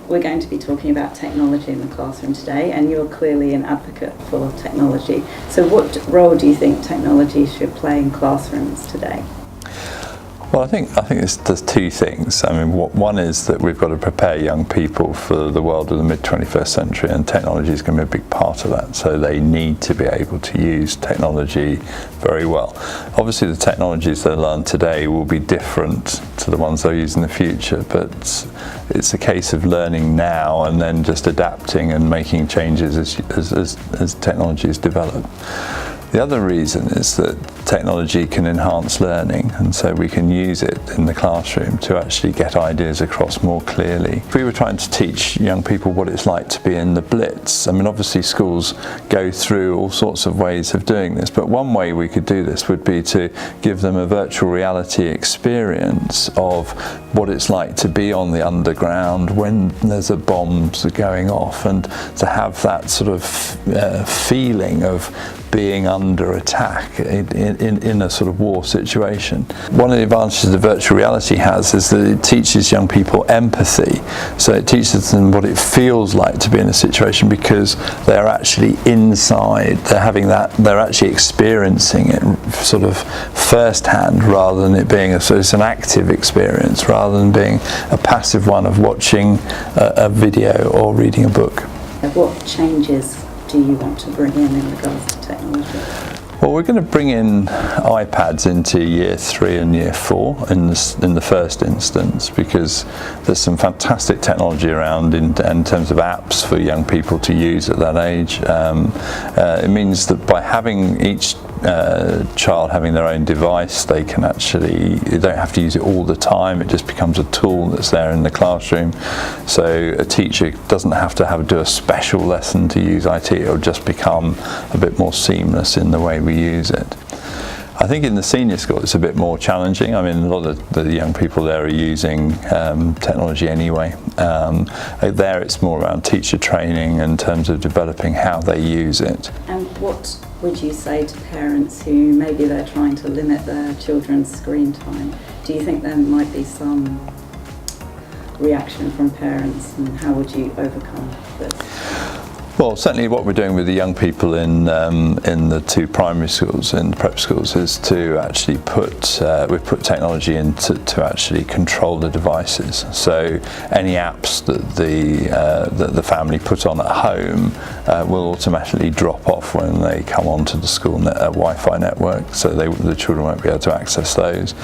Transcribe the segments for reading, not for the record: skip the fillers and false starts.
we're going to be talking about technology in the classroom today, and you're clearly an advocate for technology. So what role do you think technology should play in classrooms today? Well, I think there's two things. I mean, one is that we've got to prepare young people for the world of the mid-21st century, and technology is going to be a big part of that. So they need to be able to use technology very well. Obviously, the technologies they learn today will be different to the ones they'll use in the future, but it's a case of learning now and then just adapting and making changes as technologies develop. The other reason is that technology can enhance learning, and so we can use it in the classroom to actually get ideas across more clearly. If we were trying to teach young people what it's like to be in the Blitz, I mean, obviously schools go through all sorts of ways of doing this, but one way we could do this would be to give them a virtual reality experience of what it's like to be on the underground when there's a bombs going off, and to have that sort of feeling of being under attack in a sort of war situation. One of the advantages that virtual reality has is that it teaches young people empathy. So it teaches them what it feels like to be in a situation, because they're actually inside, they're actually experiencing it sort of firsthand, rather than it being so it's an active experience rather than being a passive one of watching a video or reading a book. What changes do you want to bring in regards to technology? Well, we're going to bring in iPads into year 3 and year 4 in the first instance, because there's some fantastic technology around in terms of apps for young people to use at that age. It means that by having each child having their own device, they don't have to use it all the time. It just becomes a tool that's there in the classroom. So a teacher doesn't have to do a special lesson to use IT. It'll just become a bit more seamless in the way we use it. I think in the senior school it's a bit more challenging. I mean, a lot of the young people there are using technology anyway. There it's more around teacher training in terms of developing how they use it. And what would you say to parents who maybe they're trying to limit their children's screen time? Do you think there might be some reaction from parents, and how would you overcome this? Well, certainly what we're doing with the young people in the 2 primary schools, in the prep schools, is to actually we've put technology in to actually control the devices. So any apps that the family put on at home will automatically drop off when they come onto the school Wi-Fi network, so the children won't be able to access those.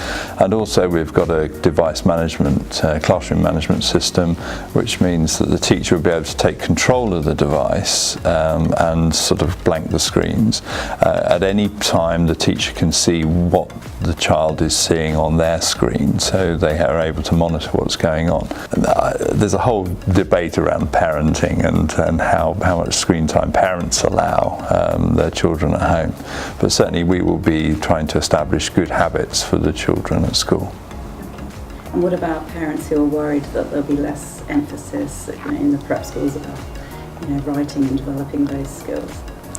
And also we've got a device management, classroom management system, which means that the teacher will be able to take control of the device and sort of blank the screens. At any time the teacher can see what the child is seeing on their screen, so they are able to monitor what's going on. There's a whole debate around parenting and how much screen time parents allow their children at home, but certainly we will be trying to establish good habits for the children at school. And what about parents who are worried that there'll be less emphasis in the prep schools about writing and developing those skills?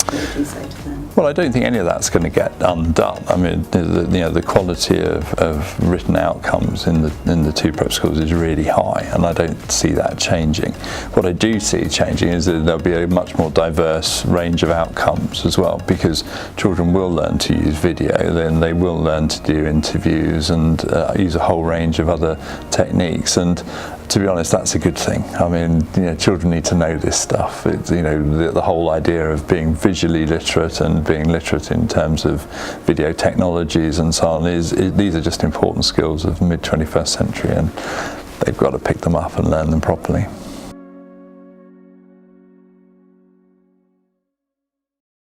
What would you say to them? Well, I don't think any of that's going to get undone. I mean, the quality of written outcomes in the 2 prep schools is really high, and I don't see that changing. What I do see changing is that there'll be a much more diverse range of outcomes as well, because children will learn to use video, then they will learn to do interviews and use a whole range of other techniques. And to be honest, that's a good thing. I mean, children need to know this stuff. It's, the whole idea of being visually literate and being literate in terms of video technologies and so on these are just important skills of the mid-21st century, and they've got to pick them up and learn them properly.